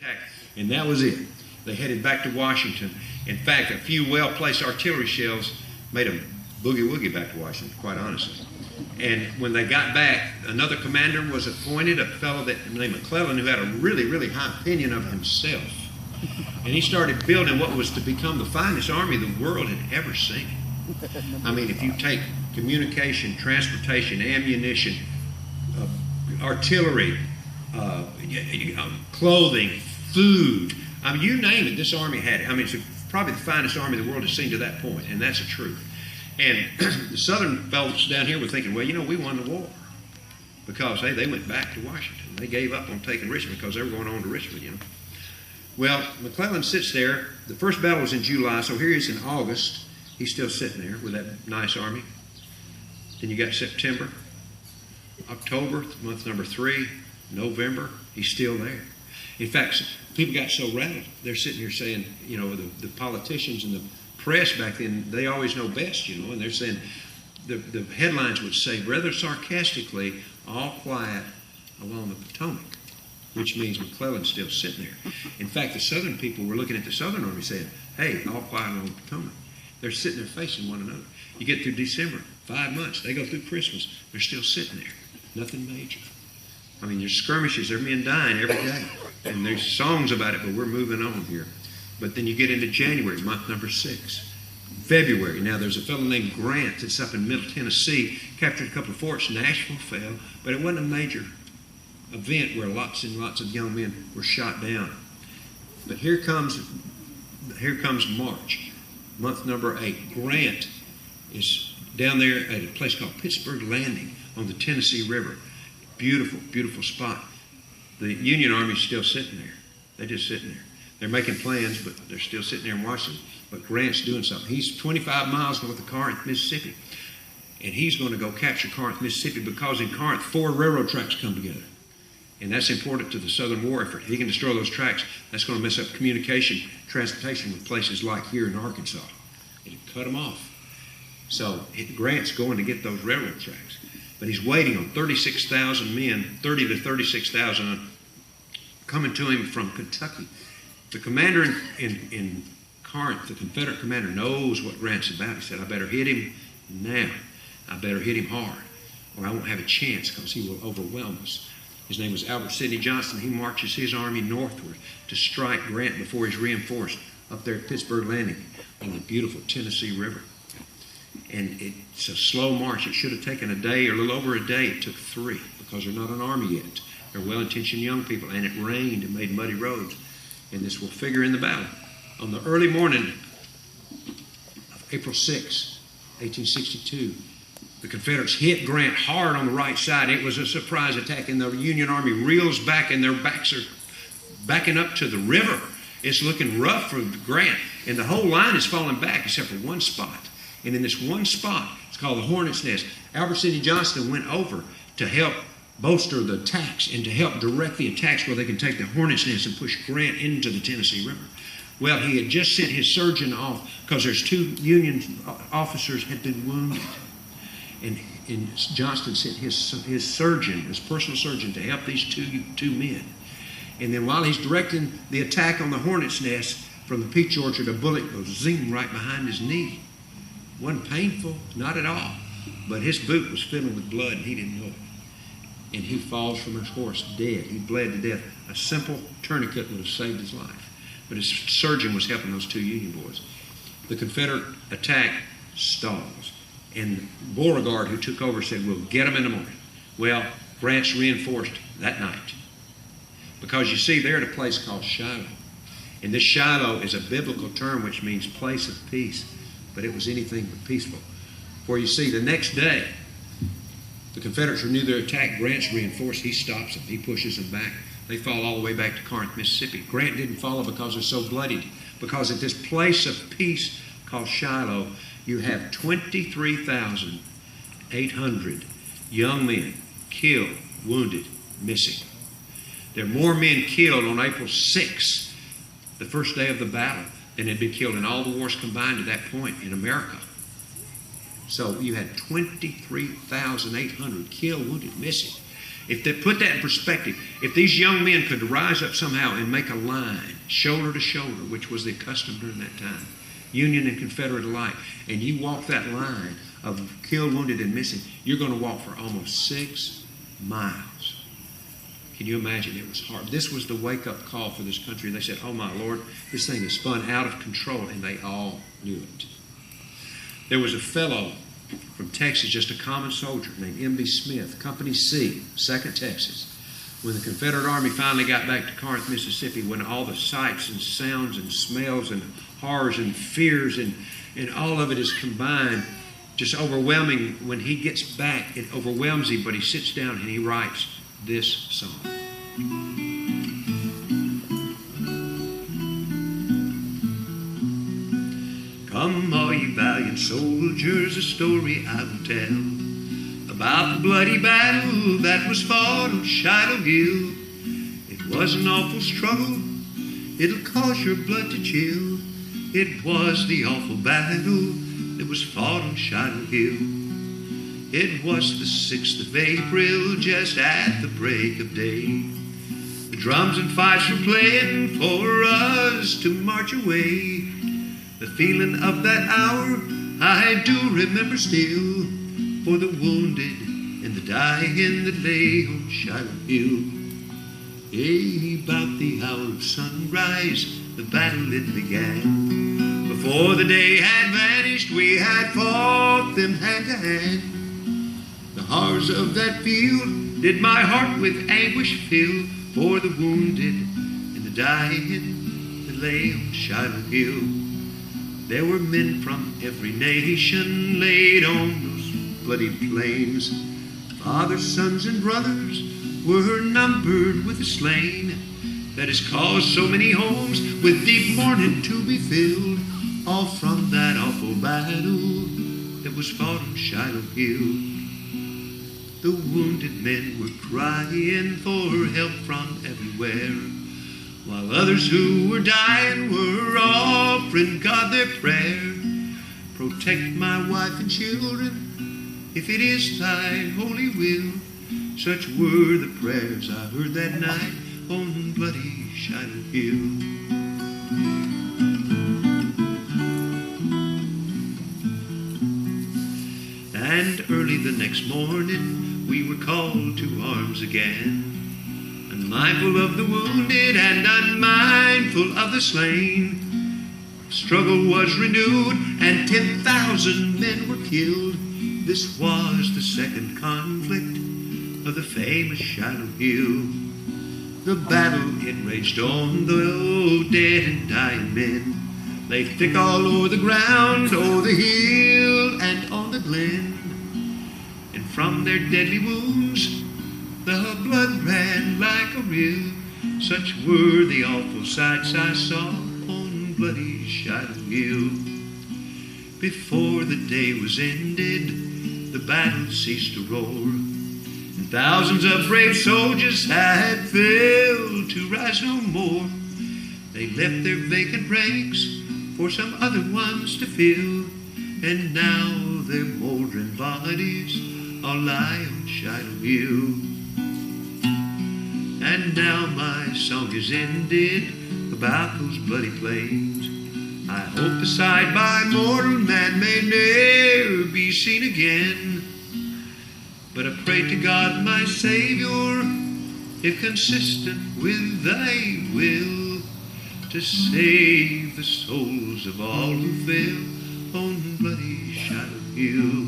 attack, and that was it. They headed back to Washington. In fact, a few well-placed artillery shells made them boogie-woogie back to Washington, quite honestly. And when they got back, another commander was appointed, a fellow named McClellan, who had a really, really high opinion of himself. And he started building what was to become the finest army the world had ever seen. I mean, if you take communication, transportation, ammunition, artillery, clothing, food, I mean, you name it, this army had it. I mean, it's probably the finest army the world has seen to that point, and that's the truth. And the Southern folks down here were thinking, well, you know, we won the war. Because, hey, they went back to Washington. They gave up on taking Richmond because they were going on to Richmond, you know. Well, McClellan sits there. The first battle was in July, so here he is in August. He's still sitting there with that nice army. Then you got September, October, month number 3, November, he's still there. In fact, people got so rattled, they're sitting here saying, you know, the politicians and the press back then, they always know best, you know, and they're saying, the headlines would say, rather sarcastically, all quiet along the Potomac, which means McClellan's still sitting there. In fact, the Southern people were looking at the Southern Army saying, hey, all quiet along the Potomac. They're sitting there facing one another. You get through December, 5 months, they go through Christmas, they're still sitting there. Nothing major. I mean, there's skirmishes, there are men dying every day. And there's songs about it, but we're moving on here. But then you get into January, month number 6. February, now there's a fellow named Grant that's up in Middle Tennessee, captured a couple of forts. Nashville fell, but it wasn't a major event where lots and lots of young men were shot down. But here comes March, month number 8. Grant is down there at a place called Pittsburgh Landing on the Tennessee River. Beautiful, beautiful spot. The Union Army's still sitting there. They're just sitting there. They're making plans, but they're still sitting there in Washington. But Grant's doing something. He's 25 miles north of Corinth, Mississippi. And he's going to go capture Corinth, Mississippi, because in Corinth, 4 railroad tracks come together. And that's important to the Southern war effort. He can destroy those tracks. That's going to mess up communication, transportation with places like here in Arkansas. It'll cut them off. So Grant's going to get those railroad tracks. But he's waiting on 36,000 men, 30 to 36,000 coming to him from Kentucky. The commander in Corinth, the Confederate commander, knows what Grant's about. He said, I better hit him now. I better hit him hard, or I won't have a chance because he will overwhelm us. His name was Albert Sidney Johnston. He marches his army northward to strike Grant before he's reinforced up there at Pittsburgh Landing on the beautiful Tennessee River. And it's a slow march. It should have taken a day or a little over a day. It took 3 because they're not an army yet. They're well-intentioned young people, and it rained and made muddy roads. And this will figure in the battle. On the early morning of April 6, 1862, the Confederates hit Grant hard on the right side. It was a surprise attack, and the Union Army reels back, and their backs are backing up to the river. It's looking rough for Grant, and the whole line is falling back except for one spot. And in this one spot, it's called the Hornet's Nest, Albert Sidney Johnston went over to help bolster the attacks and to help direct the attacks where they can take the Hornet's Nest and push Grant into the Tennessee River. Well, he had just sent his surgeon off because there's 2 Union officers had been wounded. And Johnston sent his surgeon, his personal surgeon, to help these two men. And then while he's directing the attack on the Hornet's Nest from the peach orchard, a bullet goes zing right behind his knee. Wasn't painful, not at all. But his boot was filled with blood and he didn't know it. And he falls from his horse dead. He bled to death. A simple tourniquet would have saved his life. But his surgeon was helping those 2 Union boys. The Confederate attack stalls. And Beauregard, who took over, said, we'll get them in the morning. Well, Grant's reinforced that night. Because you see, they're at a place called Shiloh. And this Shiloh is a biblical term which means place of peace. But it was anything but peaceful. For you see, the next day, the Confederates renew their attack. Grant's reinforced. He stops them. He pushes them back. They fall all the way back to Corinth, Mississippi. Grant didn't follow because they're so bloodied. Because at this place of peace called Shiloh, you have 23,800 young men killed, wounded, missing. There are more men killed on April 6th, the first day of the battle, than had been killed in all the wars combined to that point in America. So you had 23,800 killed, wounded, missing. If they put that in perspective, if these young men could rise up somehow and make a line, shoulder to shoulder, which was the custom during that time, Union and Confederate alike, and you walk that line of killed, wounded, and missing, you're going to walk for almost 6 miles. Can you imagine? It was hard. This was the wake-up call for this country. They said, oh my Lord, this thing is spun out of control, and they all knew it. There was a fellow from Texas, just a common soldier, named M.B. Smith, Company C, 2nd Texas. When the Confederate Army finally got back to Corinth, Mississippi, when all the sights and sounds and smells and horrors and fears and all of it is combined, just overwhelming, when he gets back, it overwhelms him, but he sits down and he writes this song. Come, all ye valiant soldiers, a story I will tell about the bloody battle that was fought on Shiloh Hill. It was an awful struggle, it'll cause your blood to chill. It was the awful battle that was fought on Shiloh Hill. It was the 6th of April, just at the break of day. The drums and fifes were playing for us to march away. The feeling of that hour I do remember still, for the wounded and the dying that lay on Shiloh Hill. About the hour of sunrise, the battle it began. Before the day had vanished, we had fought them hand to hand. The horrors of that field did my heart with anguish fill, for the wounded and the dying that lay on Shiloh Hill. There were men from every nation laid on those bloody plains. Fathers, sons, and brothers were numbered with the slain. That has caused so many homes with deep mourning to be filled, all from that awful battle that was fought on Shiloh Hill. The wounded men were crying for help from everywhere, while others who were dying were offering God their prayer. Protect my wife and children, if it is thy holy will. Such were the prayers I heard that night on bloody Shiloh Hill. And early the next morning we were called to arms again, unmindful of the wounded and unmindful of the slain. Struggle was renewed and 10,000 men were killed. This was the second conflict of the famous Shiloh Hill. The battle it raged on, though dead and dying men lay thick all over the ground, o'er the hill and on the glen. And from their deadly wounds the blood ran like a rill. Such were the awful sights I saw on bloody Shiloh Hill. Before the day was ended, the battle ceased to roar, and thousands of brave soldiers had failed to rise no more. They left their vacant ranks for some other ones to fill, and now their moldering bodies all lie on Shiloh Hill. And now my song is ended about those bloody plains. I hope the sight by mortal man may ne'er be seen again, but I pray to God my Savior, if consistent with thy will, to save the souls of all who fell on bloody Shiloh Hill.